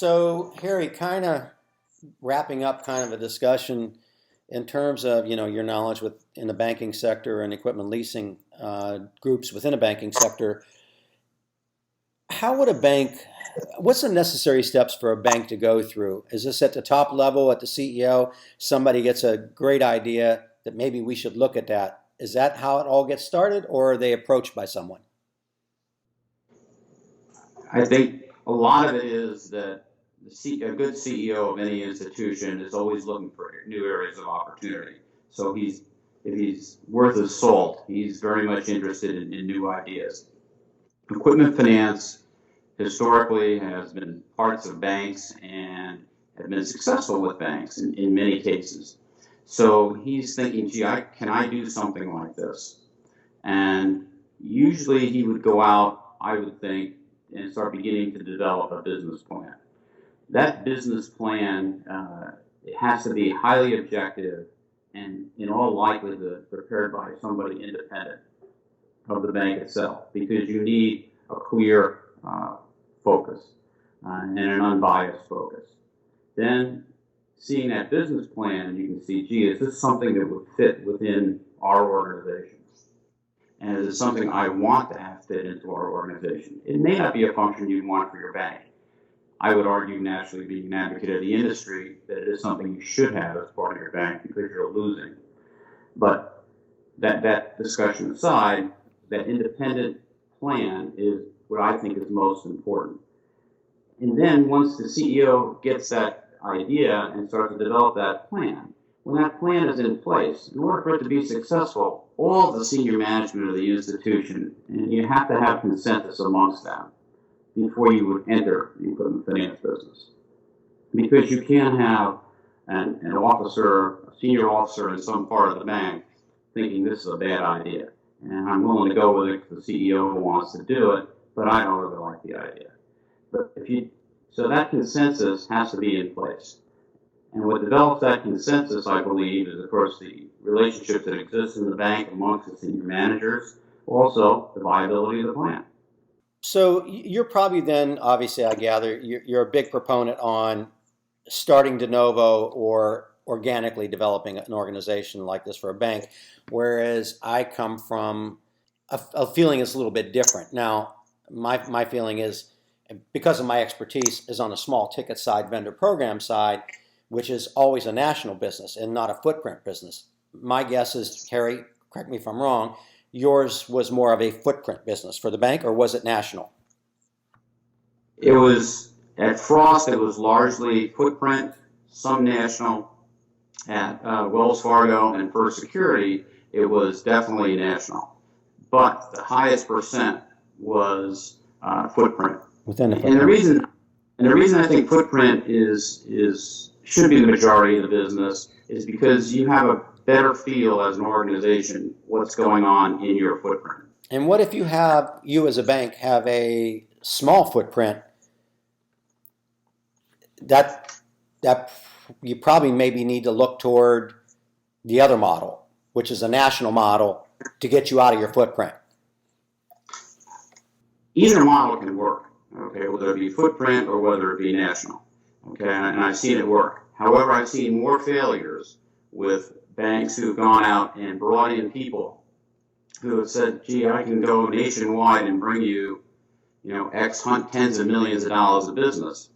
So, Harry, kind of wrapping up kind of a discussion in terms of your knowledge in the banking sector and equipment leasing groups within a banking sector. How would a bank? What's the necessary steps for a bank to go through? Is this at the top level at the CEO? Somebody gets a great idea that maybe we should look at that. Is that how it all gets started, or are they approached by someone? I think a lot of it is that a good CEO of any institution is always looking for new areas of opportunity. So if he's worth his salt, he's very much interested in new ideas. Equipment finance historically has been parts of banks and have been successful with banks in many cases. So he's thinking, gee, can I do something like this? And usually he would go out, I would think, and start beginning to develop a business plan. That business plan it has to be highly objective and in all likelihood prepared by somebody independent of the bank itself, because you need a clear focus and an unbiased focus. Then seeing that business plan, you can see, gee, is this something that would fit within our organization? And is it something I want to have fit into our organization? It may not be a function you want for your bank. I would argue, naturally, being an advocate of the industry, that it is something you should have as part of your bank because you're losing. But that discussion aside, that independent plan is what I think is most important. And then once the CEO gets that idea and starts to develop that plan, when that plan is in place, in order for it to be successful, all of the senior management of the institution, and you have to have consensus amongst them before you would enter the equipment finance business. Because you can't have an officer, a senior officer in some part of the bank thinking this is a bad idea. And I'm willing to go with it because the CEO wants to do it, but I don't really like the idea. But so that consensus has to be in place. And what develops that consensus, I believe, is, of course, the relationships that exist in the bank amongst the senior managers, also the viability of the plan. So you're probably then, obviously, I gather, you're a big proponent on starting de novo or organically developing an organization like this for a bank, whereas I come from a feeling is a little bit different. Now, my feeling is, because of my expertise, is on a small ticket side, vendor program side, which is always a national business and not a footprint business. My guess is, Harry, correct me if I'm wrong, yours was more of a footprint business for the bank, or was it national? It was, at Frost, it was largely footprint, some national. At Wells Fargo and First Security, it was definitely national. But the highest percent was footprint. Within the footprint. And the reason I think footprint should be the majority of the business is because you have a better feel as an organization what's going on in your footprint. And what if you as a bank have a small footprint that you probably maybe need to look toward the other model, which is a national model, to get you out of your footprint? Either model can work, okay, whether it be footprint or whether it be national, okay, and I've seen it work. However, I've seen more failures with banks who have gone out and brought in people who have said, gee, I can go nationwide and bring you, X tens of millions of dollars of business,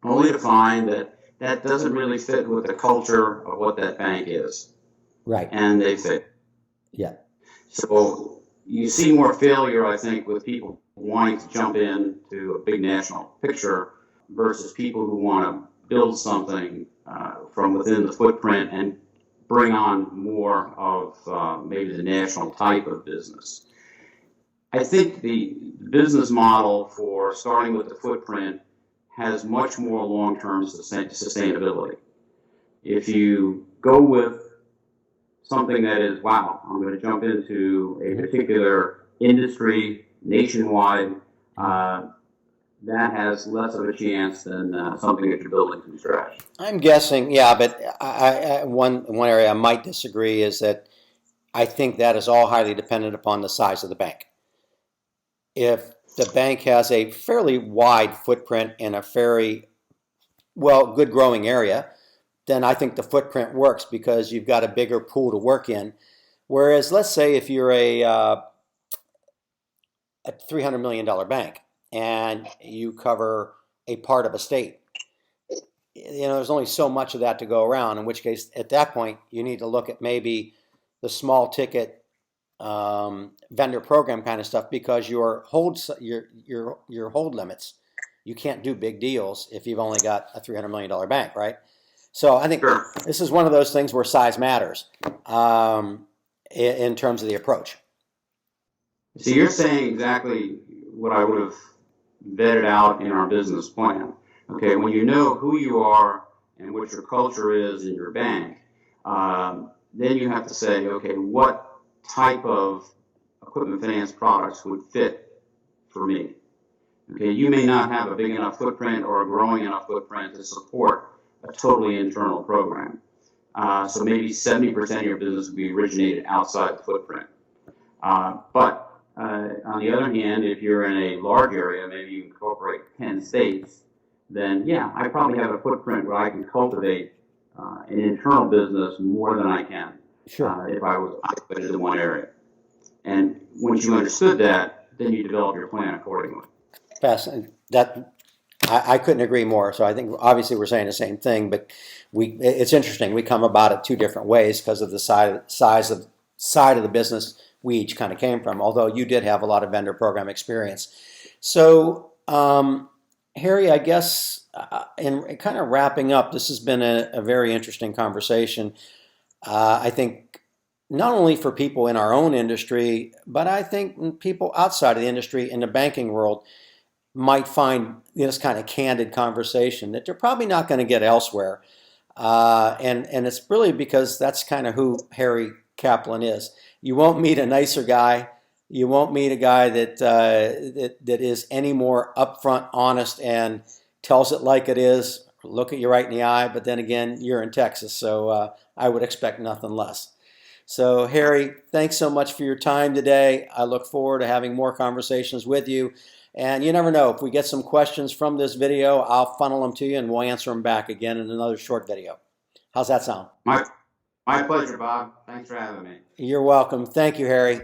only to find that doesn't really fit with the culture of what that bank is. Right. And they fail. Yeah. So you see more failure, I think, with people wanting to jump into a big national picture versus people who want to build something from within the footprint and bring on more of maybe the national type of business. I think the business model for starting with the footprint has much more long-term sustainability. If you go with something that is, wow, I'm going to jump into a particular industry nationwide, that has less of a chance than something that you're building from scratch. I'm guessing, yeah, but one area I might disagree is that I think that is all highly dependent upon the size of the bank. If the bank has a fairly wide footprint and a very well, good growing area, then I think the footprint works because you've got a bigger pool to work in. Whereas, let's say if you're a $300 million bank and you cover a part of a state, there's only so much of that to go around. In which case, at that point, you need to look at maybe the small ticket vendor program kind of stuff because your hold limits. You can't do big deals if you've only got a $300 million bank, right? So I think Sure. this is one of those things where size matters in terms of the approach. So you're saying exactly what I would have vetted out in our business plan. Okay, when you know who you are and what your culture is in your bank, then you have to say, okay, what type of equipment finance products would fit for me? Okay, you may not have a big enough footprint or a growing enough footprint to support a totally internal program. So maybe 70% of your business would be originated outside the footprint. But on the other hand, if you're in a large area, maybe you incorporate 10 states, then yeah, I probably have a footprint where I can cultivate an internal business more than I can if I was isolated in one area. And once you understood that, then you develop your plan accordingly. Fascinating. I couldn't agree more. So I think obviously we're saying the same thing, but it's interesting. We come about it two different ways because of the side of the business we each kind of came from. Although you did have a lot of vendor program experience. So Harry, I guess in kind of wrapping up, this has been a very interesting conversation. I think not only for people in our own industry, but I think people outside of the industry in the banking world might find this kind of candid conversation that they're probably not going to get elsewhere. And it's really because that's kind of who Harry Kaplun is. You won't meet a nicer guy. You won't meet a guy that is any more upfront, honest, and tells it like it is. Look at you right in the eye. But then again, you're in Texas, so I would expect nothing less. So Harry, thanks so much for your time today. I look forward to having more conversations with you. And you never know, if we get some questions from this video, I'll funnel them to you and we'll answer them back again in another short video. How's that sound? My pleasure, Bob. Thanks for having me. You're welcome. Thank you, Harry.